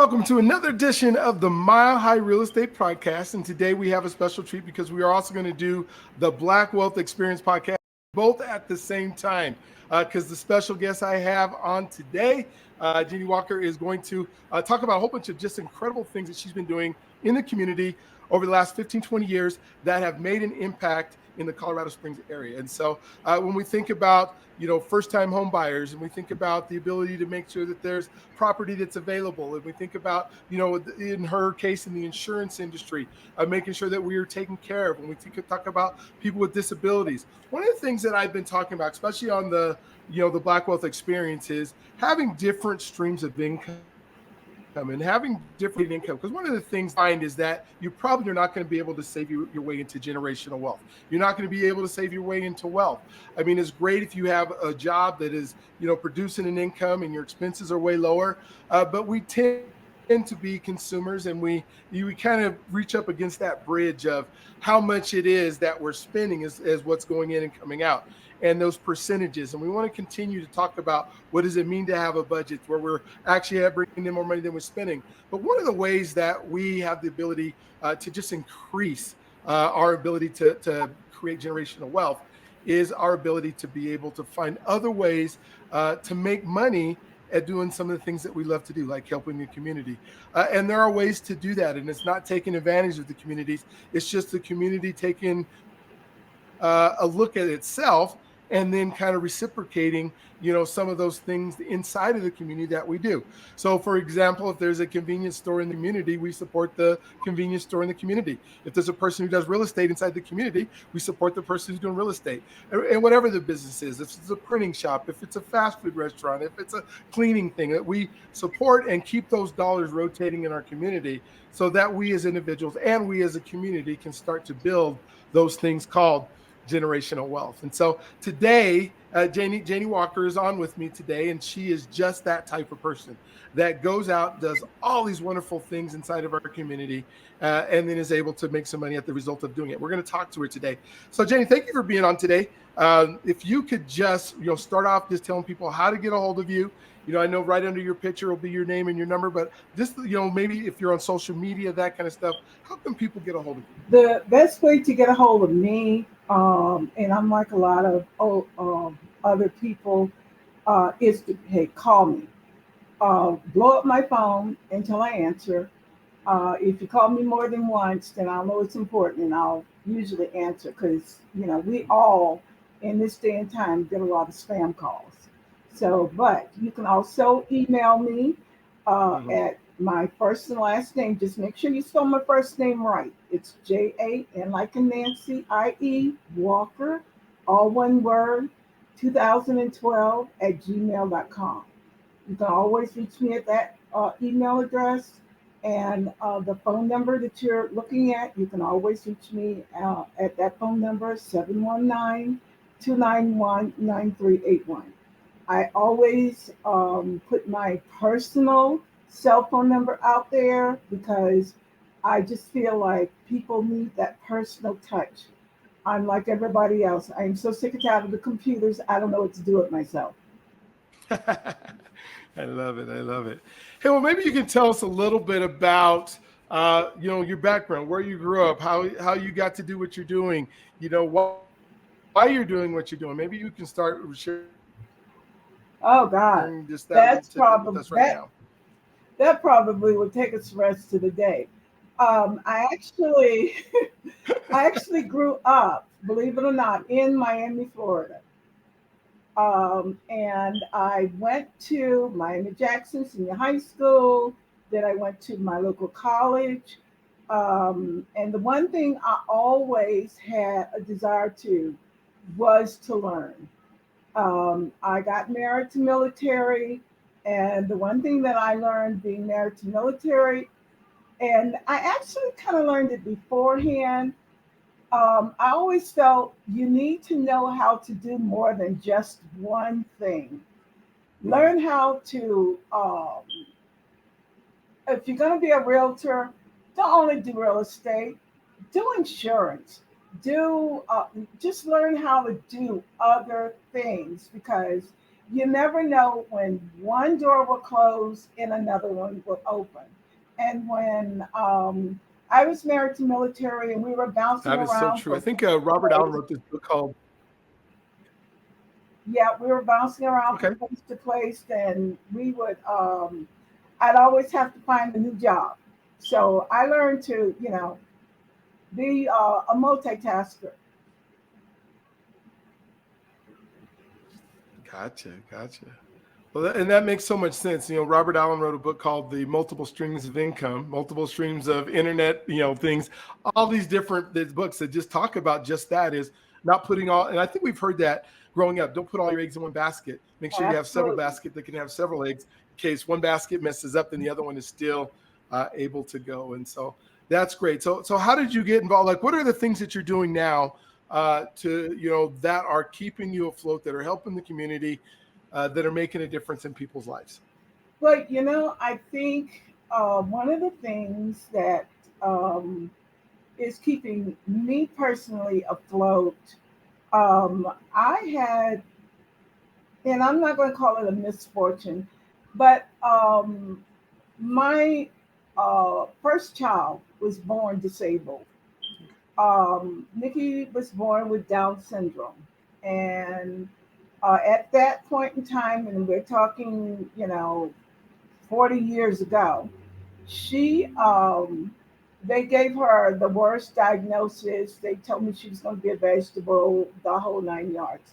welcome to another edition of the Mile High Real Estate Podcast. And today we have a special treat because we are also going to do the Black Wealth Experience Podcast both at the same time. Because the special guest I have on today, Janie Walker, is going to talk about a whole bunch of just incredible things that she's been doing in the community over the last 15, 20 years that have made an impact in the Colorado Springs area. And so when we think about, first-time home buyers, and we think about the ability to make sure that there's property that's available, and we think about, in her case, in the insurance industry, making sure that we are taken care of, when we talk about people with disabilities. One of the things that I've been talking about, especially on the Black Wealth Experience, is having different streams of income and having different income. Because one of the things I find is that you probably are not going to be able to save your way into generational wealth. You're not going to be able to save your way into wealth. I mean, it's great if you have a job that is, producing an income and your expenses are way lower. But we tend to be consumers, and we kind of reach up against that bridge of how much it is that we're spending as what's going in and coming out, and those percentages. And we want to continue to talk about what does it mean to have a budget where we're actually bringing in more money than we're spending. But one of the ways that we have the ability to just increase our ability to create generational wealth is our ability to be able to find other ways to make money at doing some of the things that we love to do, like helping the community. And there are ways to do that. And it's not taking advantage of the communities. It's just the community taking a look at itself and then kind of reciprocating, some of those things inside of the community that we do. So, for example, if there's a convenience store in the community, we support the convenience store in the community. If there's a person who does real estate inside the community, we support the person who's doing real estate. And whatever the business is, if it's a printing shop, if it's a fast food restaurant, if it's a cleaning thing, that we support and keep those dollars rotating in our community so that we as individuals and we as a community can start to build those things called generational wealth. And so today, Janie Walker is on with me today, and she is just that type of person that goes out, does all these wonderful things inside of our community, and then is able to make some money at the result of doing it. We're going to talk to her today. So Janie, thank you for being on today. If you could just, start off just telling people how to get a hold of you. I know right under your picture will be your name and your number, but just, maybe if you're on social media, that kind of stuff, how can people get a hold of you? The best way to get a hold of me, and I'm like a lot of other people, is to, hey, call me. Blow up my phone until I answer. If you call me more than once, then I'll know it's important, and I'll usually answer because, we all in this day and time get a lot of spam calls. So, but you can also email me at my first and last name. Just make sure you spell my first name right. It's Jan, like in Nancy, IE, Walker, all one word, 2012 at gmail.com. You can always reach me at that email address. And the phone number that you're looking at, you can always reach me at that phone number, 719-291-9381. I always put my personal cell phone number out there because I just feel like people need that personal touch. I'm like everybody else. I am so sick and tired of the computers. I don't know what to do with myself. I love it. I love it. Hey, well, maybe you can tell us a little bit about, your background, where you grew up, how you got to do what you're doing, why you're doing what you're doing. Maybe you can start sharing Oh God, just that's with us probably right now. that probably would take us the rest of the day. I actually I actually grew up, believe it or not, in Miami, Florida. And I went to Miami-Jackson Senior High School. Then I went to my local college. And the one thing I always had a desire to was to learn. I got married to military, and the one thing that I learned being married to military, and I actually kind of learned it beforehand. I always felt you need to know how to do more than just one thing. Learn how to, if you're going to be a realtor, don't only do real estate, do insurance, do just learn how to do other things because you never know when one door will close and another one will open. And when I was married to military and we were bouncing That is so around true. I from think place to Robert Allen place, wrote this book called, yeah, we were bouncing around from okay, place to place, and we would, I'd always have to find a new job. So I learned to, be a multitasker. gotcha. Well, and that makes so much sense. Robert Allen wrote a book called The Multiple Streams of Income, Multiple Streams of Internet, things, all these different there's books that just talk about just that is not putting all, and I think we've heard that growing up. Don't put all your eggs in one basket. Make sure you have several Absolutely. baskets that can have several eggs in case one basket messes up, then the other one is still able to go. And so that's great. So how did you get involved? Like, what are the things that you're doing now that are keeping you afloat, that are helping the community, that are making a difference in people's lives? But, I think one of the things that um, is keeping me personally afloat, I had, and I'm not going to call it a misfortune, but my first child was born disabled. Nikki was born with Down syndrome. And at that point in time, and we're talking, 40 years ago, she, they gave her the worst diagnosis. They told me she was going to be a vegetable, the whole 9 yards.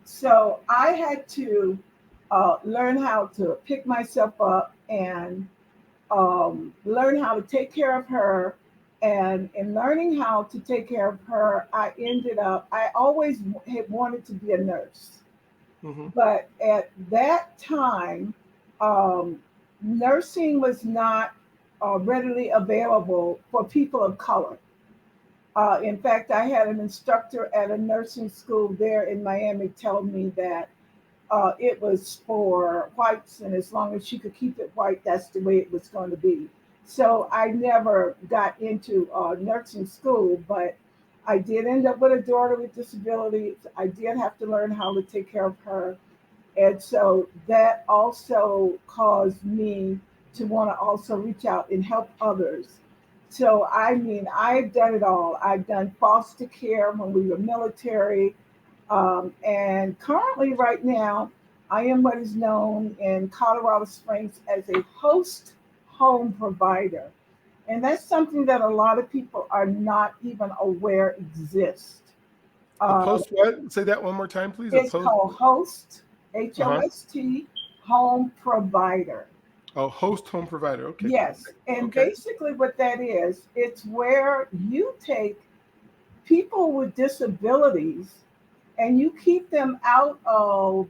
So I had to learn how to pick myself up and learn how to take care of her. And in learning how to take care of her, I always had wanted to be a nurse. Hmm. But at that time, um, nursing was not readily available for people of color. In fact, I had an instructor at a nursing school there in Miami tell me that it was for whites, and as long as she could keep it white, that's the way it was going to be. So I never got into nursing school, but I did end up with a daughter with disabilities. I did have to learn how to take care of her, and so that also caused me to want to also reach out and help others. So, I mean, I've done it all. I've done foster care when we were military. And currently, right now, I am what is known in Colorado Springs as a host home provider. And that's something that a lot of people are not even aware exists. A Uh, post what? Say that one more time, please. A it's post. called host, Uh-huh. HOST, home provider. Oh, host home provider. Okay. Yes. And Okay. basically, what that is, it's where you take people with disabilities and you keep them out of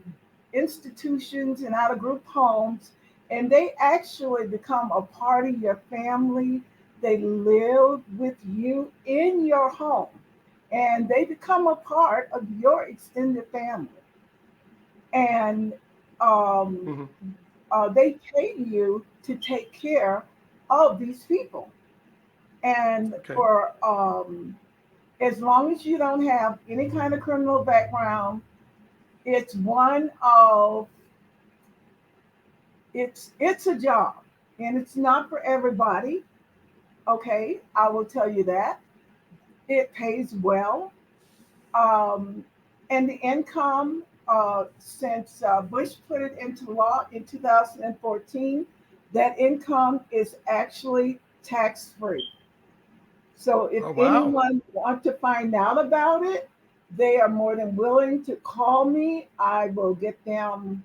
institutions and out of group homes, and they actually become a part of your family. They live with you in your home, and they become a part of your extended family. And um, Hmm. they pay you to take care of these people. And Okay. for as long as you don't have any kind of criminal background, it's one of it's a job, and it's not for everybody. Okay, I will tell you that. It pays well, um, and the income, since Bush put it into law in 2014, that income is actually tax free. So if Oh, wow. anyone wants to find out about it, they are more than willing to call me. I will get them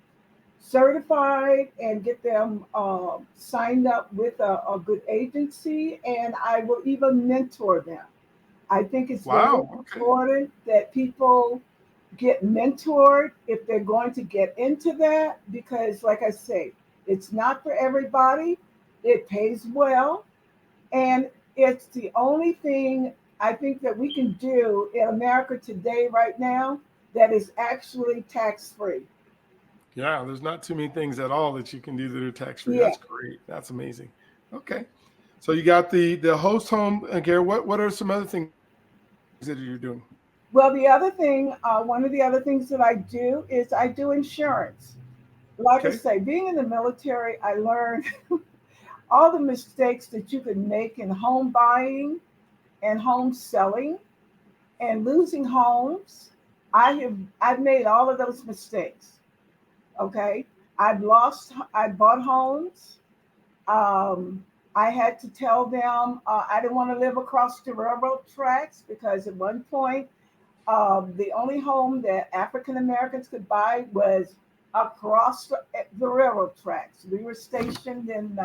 certified and get them signed up with a good agency, and I will even mentor them. I think it's very Wow. Okay. important that people get mentored if they're going to get into that because, like I say, it's not for everybody. It pays well, and it's the only thing I think that we can do in America today, right now, that is actually tax free. Yeah, there's not too many things at all that you can do that are tax free. Yeah. That's great. That's amazing. Okay. So you got the host home care. What are some other things that you're doing? Well, the other thing, one of the other things that I do is I do insurance. Like I Okay. say, being in the military, I learned all the mistakes that you can make in home buying and home selling and losing homes. I've made all of those mistakes. Okay, I bought homes. Um, I had to tell them I didn't want to live across the railroad tracks because at one point the only home that African Americans could buy was across the railroad tracks. We were stationed in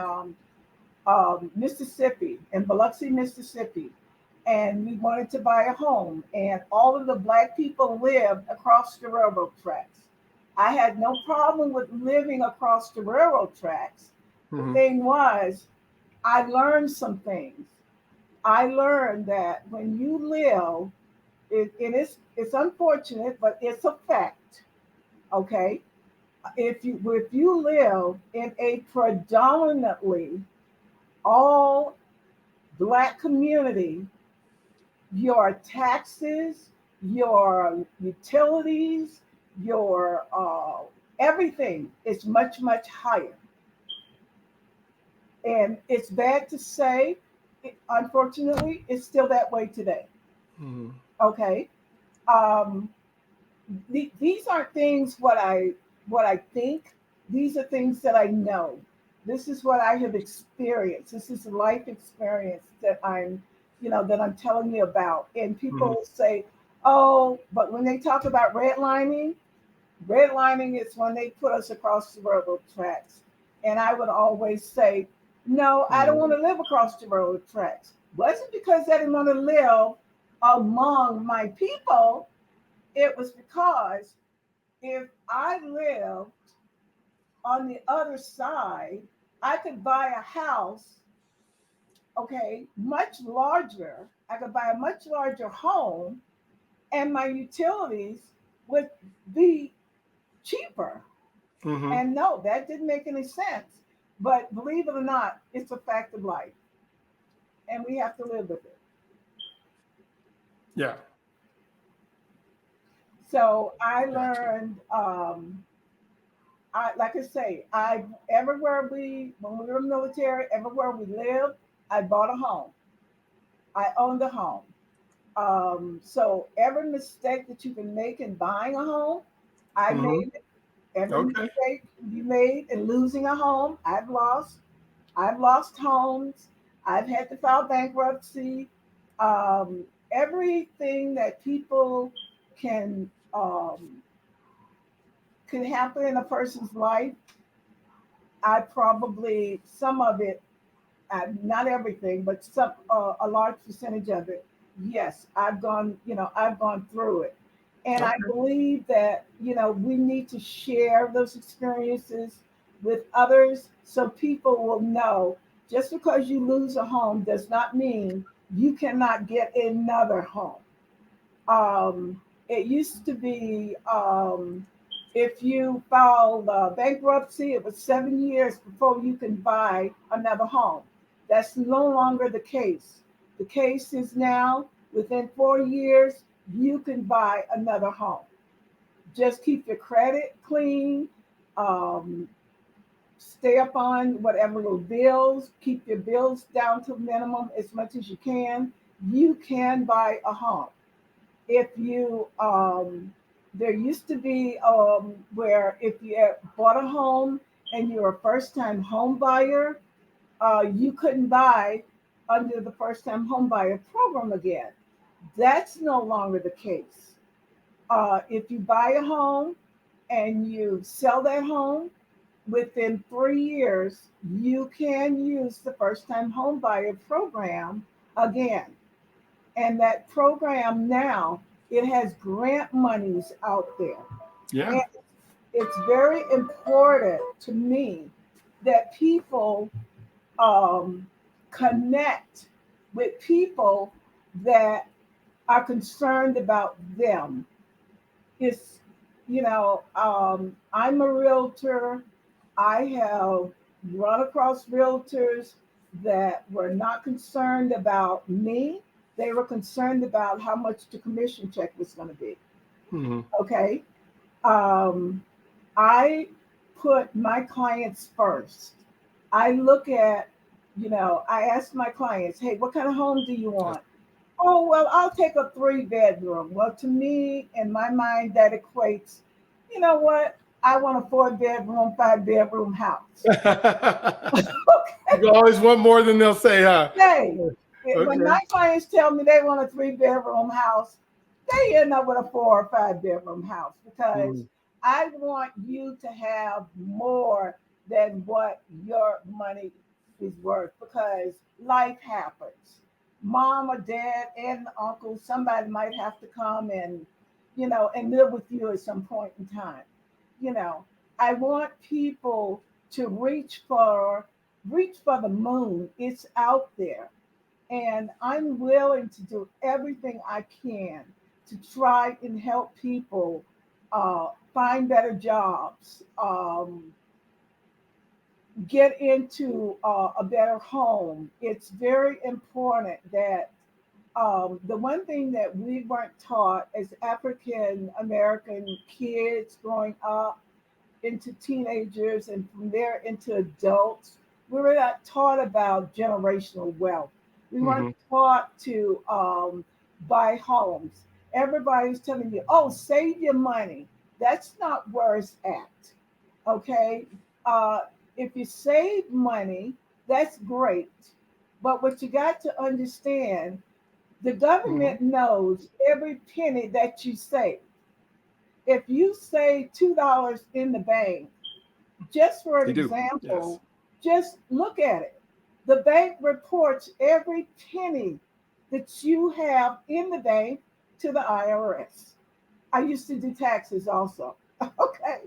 Mississippi, in Biloxi, Mississippi, and we wanted to buy a home. And all of the black people lived across the railroad tracks. I had no problem with living across the railroad tracks. The Hmm. thing was, I learned some things. I learned that when you live, it's unfortunate, but it's a fact. Okay, if you live in a predominantly all black community, your taxes, your utilities, your everything is much much higher, and it's bad to say. Unfortunately, it's still that way today. Hmm. Okay, um, these aren't things what I think. These are things that I know. This is what I have experienced. This is a life experience that I'm telling you about. And Hmm. people say, "Oh, but when they talk about redlining is when they put us across the railroad tracks." And I would always say, "No, I don't Hmm. want to live across the railroad tracks." Wasn't because I didn't want to live among my people. It was because if I lived on the other side, I could buy a house, okay, much larger. I could buy a much larger home, and my utilities would be cheaper. Hmm. And no, that didn't make any sense. But believe it or not, it's a fact of life, and we have to live with it. Yeah. So I Gotcha. learned, like I say, I everywhere when we were military, everywhere we lived, I bought a home. I owned a home. So every mistake that you can make in buying a home, I Hmm. made it. Every Okay. mistake you made in losing a home, I've lost. I've lost homes. I've had to file bankruptcy. Everything that people can can happen in a person's life, I probably some of it, not everything, but some a large percentage of it. Yes, I've gone through it, and I Okay. believe that we need to share those experiences with others so people will know. Just because you lose a home does not mean you cannot get another home. It used to be if you filed bankruptcy, it was 7 years before you can buy another home. That's no longer the case. The case is now within 4 years, you can buy another home. Just keep your credit clean, um, stay up on whatever little bills, keep your bills down to minimum as much as you can. You can buy a home if you there used to be where if you had bought a home and you're a first time home buyer, you couldn't buy under the first time home buyer program again. That's no longer the case. If you buy a home and you sell that home within 3 years, you can use the first time home buyer program again. And that program now, it has grant monies out there. Yeah. And it's very important to me that people um, connect with people that are concerned about them. It's, I'm a realtor. I have run across realtors that were not concerned about me. They were concerned about how much the commission check was going to be. Mm-hmm. Okay. Um, I put my clients first. I look at, I ask my clients, hey, what kind of home do you Yes. want? Oh, well, I'll take a 3 bedroom. Well, to me, in my mind, that equates, you know what? I want a 4 bedroom, 5 bedroom house. You always want more than they'll say, huh? Okay. When Okay. my clients tell me they want a 3 bedroom house, they end up with a 4 or 5 bedroom house because Mm. I want you to have more than what your money is worth because life happens. Mom or dad and uncle, somebody might have to come and, and live with you at some point in time. You know, I want people to reach for the moon. It's out there. And I'm willing to do everything I can to try and help people find better jobs, get into a better home. It's very important that the one thing that we weren't taught as African American kids growing up into teenagers and from there into adults, we were not taught about generational wealth. We weren't Mm-hmm. taught to buy homes. Everybody's telling you, oh, save your money. That's not where it's at. Okay. Uh, if you save money, that's great. But what you got to understand, the Mm-hmm. government knows every penny that you save. If you save $2 in the bank, just for an They do. Yes. example, just look at it. The bank reports every penny that you have in the bank to the IRS. I used to do taxes also. Okay.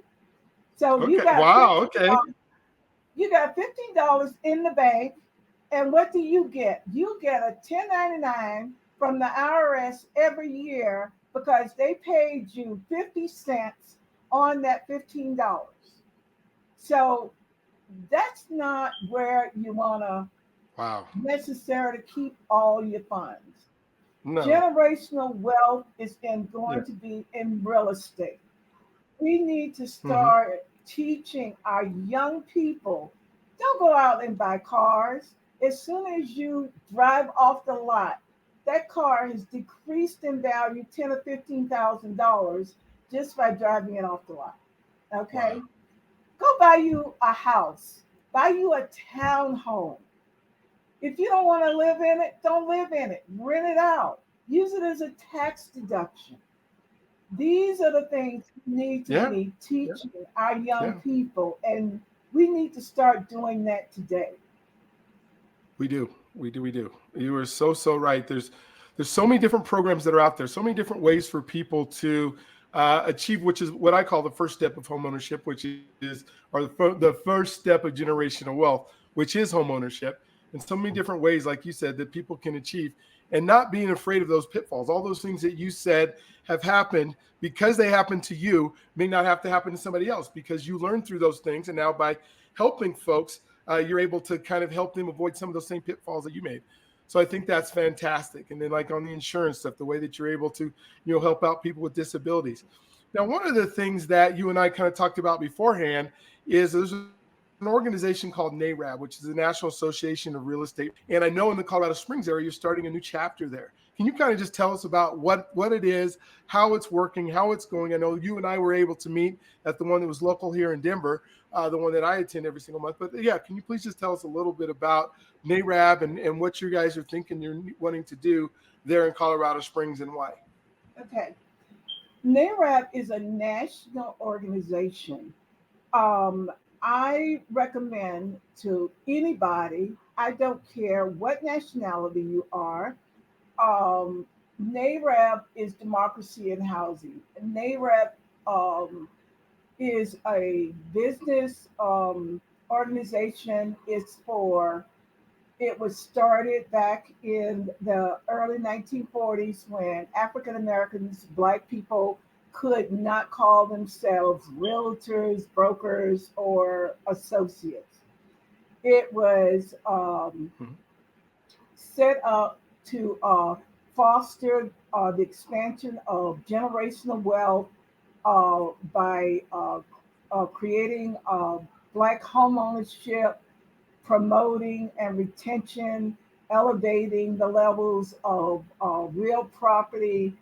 So you Okay. got Wow. 15 Okay. you got $15 in the bank, and what do you get? You get a 1099 from the IRS every year because they paid you 50 cents on that $15. So that's not where you want to Wow. necessarily keep all your funds. No. Generational wealth is Yeah. going to be in real estate. We need to Mm-hmm. start teaching our young people, don't go out and buy cars. As soon as you drive off the lot, that car has decreased in value $10 or $15,000 just by driving it off the lot. Wow. Okay, go buy you a house, buy you a townhome. If you don't want to live in it, don't live in it. Rent it out. Use it as a tax deduction. These are the things we need to Yeah. be Yeah. teaching our young Yeah. people, and we need to start doing that today. We do. We do. We do. You are so right. There's so many different programs that are out there. So many different ways for people to achieve, which is what I call the first step of homeownership, which is or the first step of generational wealth, which is homeownership. And so many different ways, like you said, that people can achieve, and not being afraid of those pitfalls. All those things that you said have happened because they happened to you may not have to happen to somebody else because you learned through those things, and now by helping folks you're able to kind of help them avoid some of those same pitfalls that you made. So I think that's fantastic. And then like on the insurance stuff, the way that you're able to, help out people with disabilities. Now, one of the things that you and I kind of talked about beforehand is there's an organization called NAREB, which is the National Association of Real Estate. And I know in the Colorado Springs area, you're starting a new chapter there. Can you kind of just tell us about what it is, how it's working, how it's going? I know you and I were able to meet at the one that was local here in Denver, the one that I attend every single month. But yeah, can you please just tell us a little bit about NAREB and what you guys are thinking you're wanting to do there in Colorado Springs and why? Okay. NAREB is a national organization. Um, I recommend to anybody, I don't care what nationality you are, um, NAREB is democracy in housing. NAREB um, is a business organization. It was started back in the early 1940s when African Americans, Black people, could not call themselves realtors, brokers, or associates. It was Mhm. set up to foster the expansion of generational wealth by creating Black home ownership, promoting and retention, elevating the levels of real property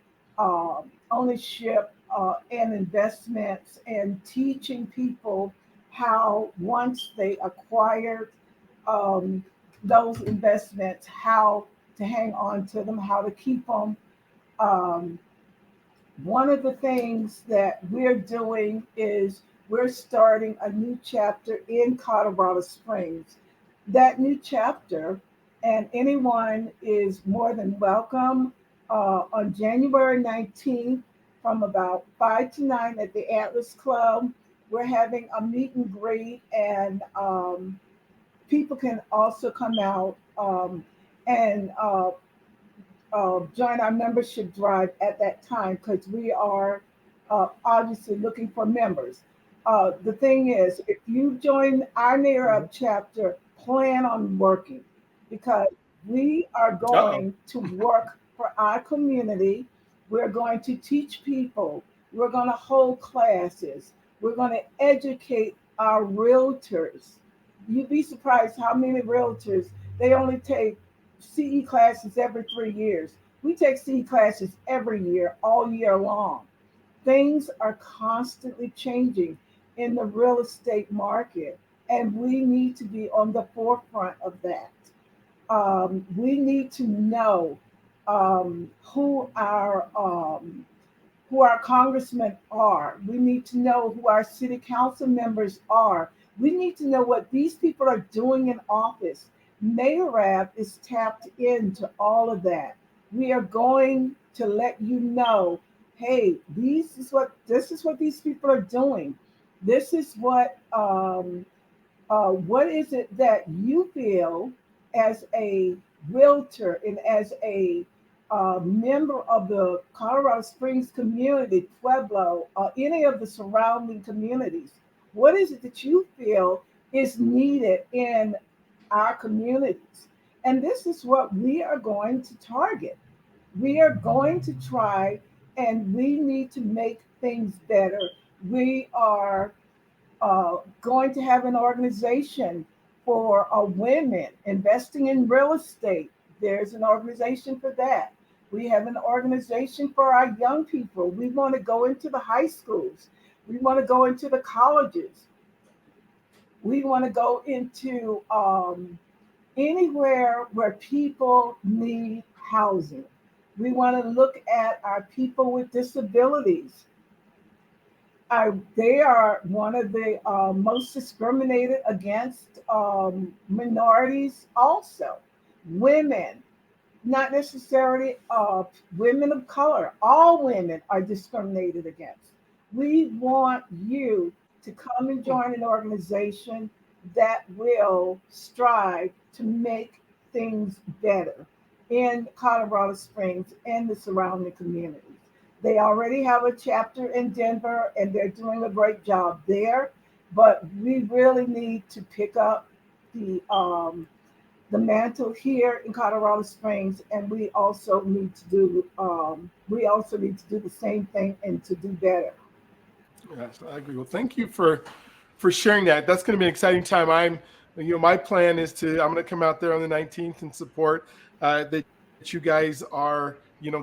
ownership and investments, and teaching people how, once they acquired um, those investments, how to hang on to them, how to keep them. Um, One of the things that we're doing is we're starting a new chapter in Colorado Springs. That new chapter, and anyone is more than welcome on January 19th from about 5 to 9 at the Atlas Club. We're having a meet and greet, and people can also come out and join our membership drive at that time, because we are obviously looking for members. The thing is, if you join our NAREB chapter, plan on working, because we are Uh-oh. going to work for our community. We're going to teach people. We're going to hold classes. We're going to educate our realtors. You'd be surprised how many realtors, they only take CE classes every 3 years. We take CE classes every year, all year long. Things are constantly changing in the real estate market, and we need to be on the forefront of that. We need to know um, who our who our congressmen are. We need to know who our city council members are. We need to know what these people are doing in office. NAREB is tapped into all of that. We are going to let you know, hey, this is what these people are doing. This is what is it that you feel as a realtor and as a member of the Colorado Springs community, Pueblo, any of the surrounding communities? What is it that you feel is needed in our communities? And this is what we are going to target. We are going to try, and we need to make things better. We are going to have an organization for women investing in real estate. There's an organization for that. We have an organization for our young people. We want to go into the high schools. We want to go into the colleges. We want to go into anywhere where people need housing. We want to look at our people with disabilities. They are one of the most discriminated against minorities, also. Women, not necessarily women of color, all women are discriminated against. We want you to come and join an organization that will strive to make things better in Colorado Springs and the surrounding communities. They already have a chapter in Denver, and they're doing a great job there. But we really need to pick up the mantle here in Colorado Springs, and we also need to do the same thing and to do better. Yes, I agree. Well, thank you for sharing that. That's going to be an exciting time. My plan is I'm going to come out there on the 19th and support that you guys are,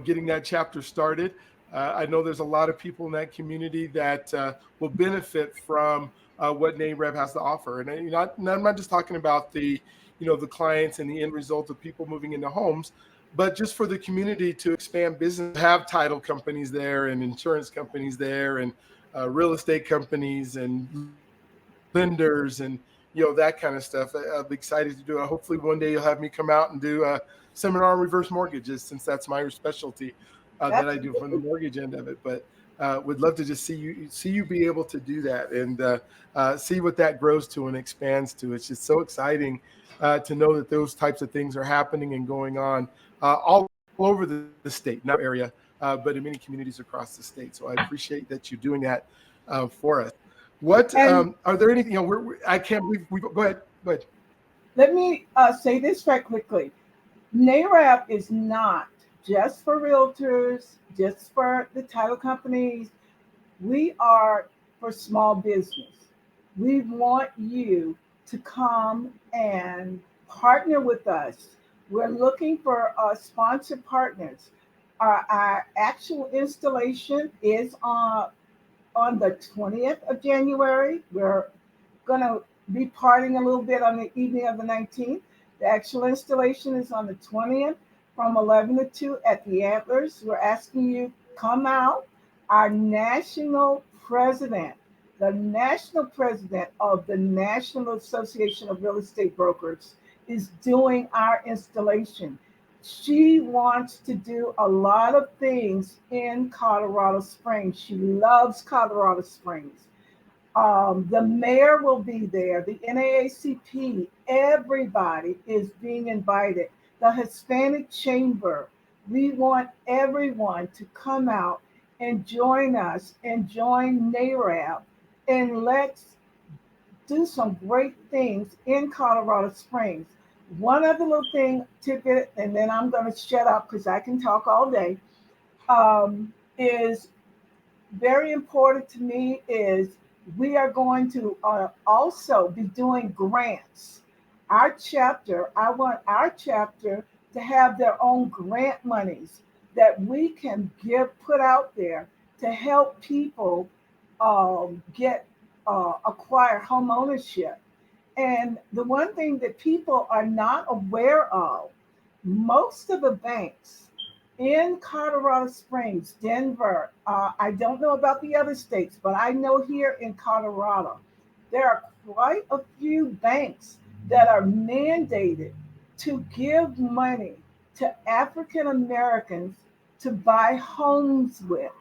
getting that chapter started. I know there's a lot of people in that community that will benefit from what NAREB has to offer. And I'm not just talking about the clients and the end result of people moving into homes, but just for the community to expand business, have title companies there and insurance companies there and real estate companies and lenders and that kind of stuff. I'll be excited to do it. Hopefully one day you'll have me come out and do a seminar on reverse mortgages, since that's my specialty that I do from the mortgage end of it. But would love to just see you be able to do that and see what that grows to and expands to. It's just so exciting to know that those types of things are happening and going on all over the state, not area, but in many communities across the state. So I appreciate that you're doing that for us. What And are there anything? I can't believe we go ahead. Go ahead. let me say this very quickly. NAREB is not just for realtors, just for the title companies. We are for small business. We want you to come and partner with us. We're looking for sponsored partners. Our actual installation is on the 20th of January. We're going to be partying a little bit on the evening of the 19th. The actual installation is on the 20th from 11 to 2 at the Antlers. We're asking you come out. Our the national president of the National Association of Real Estate Brokers, is doing our installation. She wants to do a lot of things in Colorado Springs. She loves Colorado Springs. The mayor will be there, the NAACP, everybody is being invited. The Hispanic Chamber, we want everyone to come out and join us and join NAREB, and let's do some great things in Colorado Springs. One other little thing, tidbit, and then I'm going to shut up because I can talk all day, is very important to me is we are going to also be doing grants. I want our chapter to have their own grant monies that we can put out there to help people get acquire home ownership. And the one thing that people are not aware of, most of the banks in Colorado Springs, Denver, I don't know about the other states, but I know here in Colorado, there are quite a few banks that are mandated to give money to African Americans to buy homes with.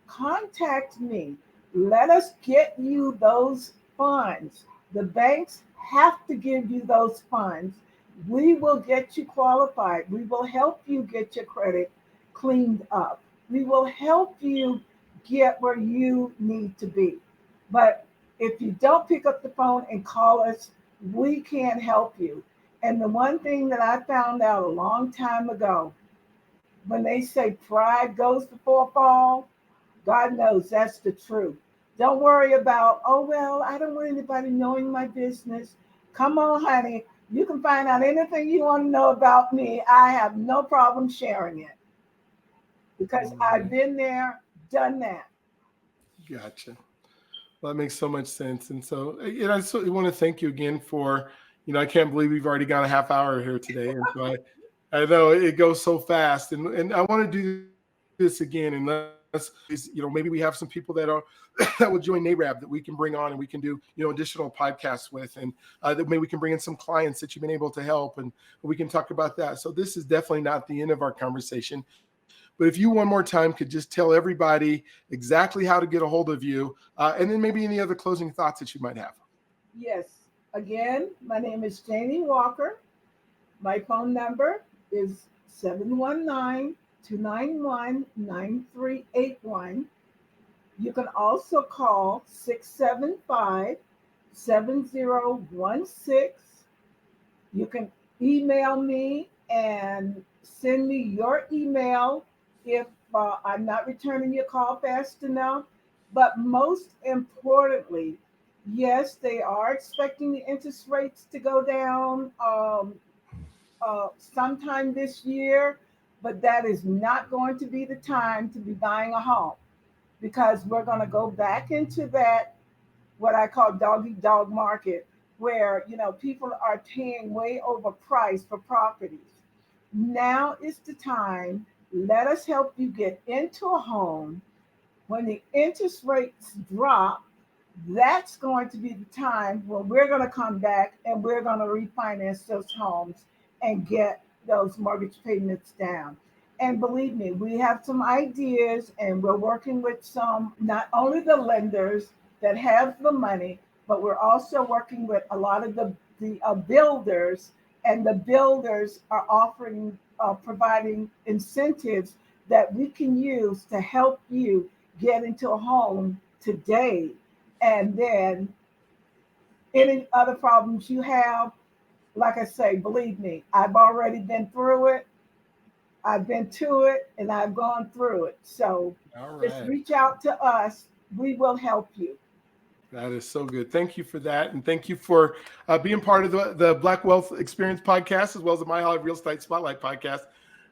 Contact me. Let us get you those funds. The banks have to give you those funds. We will get you qualified. We will help you get your credit cleaned up. We will help you get where you need to be. But if you don't pick up the phone and call us, we can't help you. And the one thing that I found out a long time ago, when they say pride goes before a fall, God knows that's the truth. Don't worry about, oh, well, I don't want anybody knowing my business. Come on, honey. You can find out anything you want to know about me. I have no problem sharing it because I've been there, done that. Gotcha. Well, that makes so much sense. And so, I so want to thank you again for, I can't believe we've already got a half hour here today. And so I know it goes so fast. And I want to do this again. And maybe we have some people that are that will join NAREB that we can bring on and we can do, additional podcasts with. And that maybe we can bring in some clients that you've been able to help and we can talk about that. So this is definitely not the end of our conversation. But if you one more time could just tell everybody exactly how to get a hold of you, and then maybe any other closing thoughts that you might have. Yes. Again, my name is Janie Walker. My phone number is 719-291-9381. You can also call 675-7016. You can email me and send me your email if I'm not returning your call fast enough. But most importantly, yes, they are expecting the interest rates to go down sometime this year, but that is not going to be the time to be buying a home because we're going to go back into that, what I call dog eat dog market, where people are paying way overpriced for properties. Now is the time. Let us help you get into a home. When the interest rates drop, that's going to be the time when we're going to come back and we're going to refinance those homes and get those mortgage payments down. And believe me, we have some ideas and we're working with not only the lenders that have the money, but we're also working with a lot of the builders, and the builders are providing incentives that we can use to help you get into a home today. And then any other problems you have, like I say, believe me, I've already been through it. I've been to it and I've gone through it. So All just right. reach out to us. We will help you. That is so good. Thank you for that. And thank you for being part of the Black Wealth Experience podcast, as well as the My High Real Estate Spotlight podcast.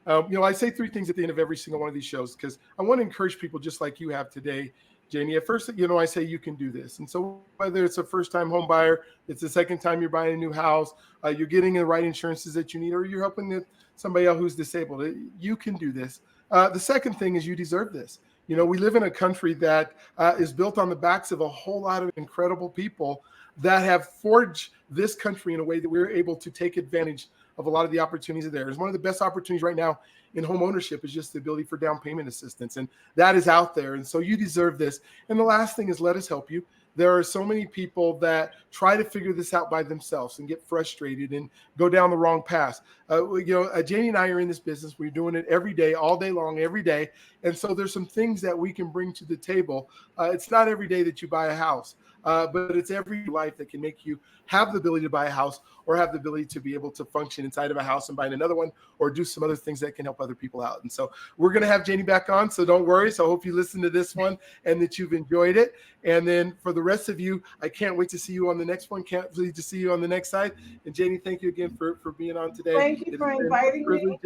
I say three things at the end of every single one of these shows because I want to encourage people just like you have today, Janie. At first, I say you can do this. And so whether it's a first-time home buyer, it's the second time you're buying a new house, you're getting the right insurances that you need, or you're helping somebody else who's disabled, you can do this. The second thing is you deserve this. We live in a country that is built on the backs of a whole lot of incredible people that have forged this country in a way that we're able to take advantage of a lot of the opportunities there. One of the best opportunities right now in home ownership is just the ability for down payment assistance. And that is out there. And so you deserve this. And the last thing is let us help you. There are so many people that try to figure this out by themselves and get frustrated and go down the wrong path. Janie and I are in this business. We're doing it every day, all day long, every day. And so there's some things that we can bring to the table. It's not every day that you buy a house, but it's every life that can make you have the ability to buy a house or have the ability to be able to function inside of a house and buy another one or do some other things that can help other people out. And so we're going to have Janie back on, so don't worry. So I hope you listen to this one and that you've enjoyed it. And then for the rest of you, I can't wait to see you on the next one. Can't wait to see you on the next side. And Janie, thank you again for being on today. Thank you for inviting me.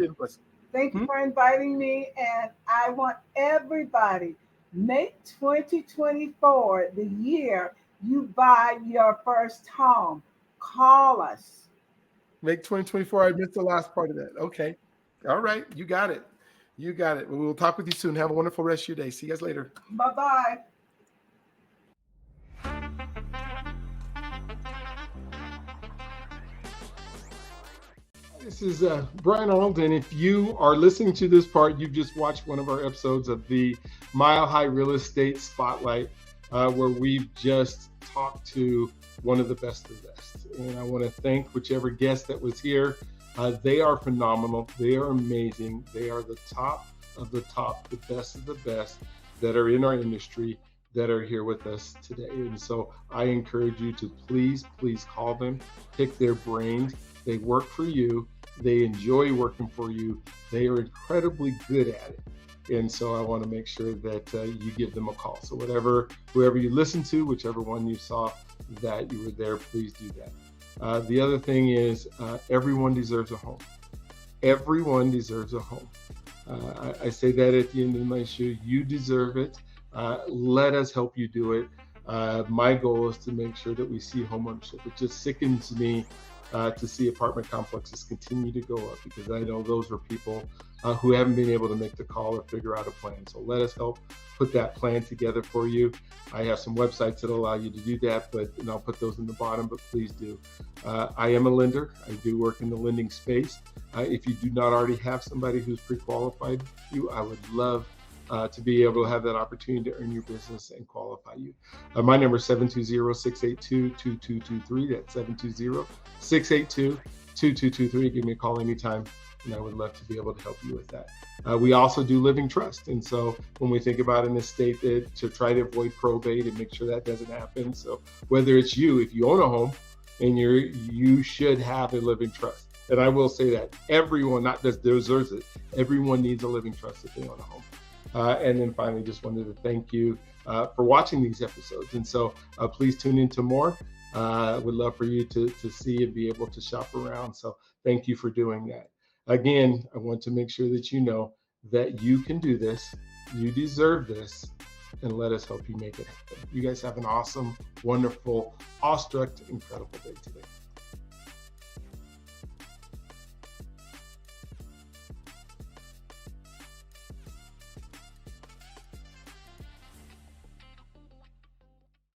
Thank you for inviting me. And I want everybody, make 2024 the year you buy your first home. Call us. Make 2024. I missed the last part of that. Okay. All right. You got it. You got it. We'll talk with you soon. Have a wonderful rest of your day. See you guys later. Bye-bye. This is Brian Arnold, and if you are listening to this part, you've just watched one of our episodes of the Mile High Real Estate Spotlight, where we've just talked to one of the best of the best. And I want to thank whichever guest that was here. They are phenomenal. They are amazing. They are the top of the top, the best of the best that are in our industry that are here with us today. And so I encourage you to please call them, pick their brains. They work for you. They enjoy working for you. They are incredibly good at it. And so I want to make sure that you give them a call. So whoever you listen to, whichever one you saw that you were there, please do that. The other thing is everyone deserves a home. Everyone deserves a home. I say that at the end of my show. You deserve it. Let us help you do it. My goal is to make sure that we see homeownership. It just sickens me to see apartment complexes continue to go up, because I know those are people who haven't been able to make the call or figure out a plan. So let us help put that plan together for you. I have some websites that allow you to do that, and I'll put those in the bottom, but please do. I am a lender. I do work in the lending space. If you do not already have somebody who's pre-qualified you, I would love to be able to have that opportunity to earn your business and qualify you. My number is 720-682-2223. That's 720-682-2223. Give me a call anytime, and I would love to be able to help you with that. We also do living trust. And so when we think about an estate, to try to avoid probate and make sure that doesn't happen. So whether it's you, if you own a home, and you should have a living trust. And I will say that everyone not just deserves it, everyone needs a living trust if they own a home. And then finally, just wanted to thank you for watching these episodes. And so please tune into more. Would love for you to see and be able to shop around. So thank you for doing that. Again, I want to make sure that you know that you can do this. You deserve this. And let us help you make it happen. You guys have an awesome, wonderful, awestruck, incredible day today.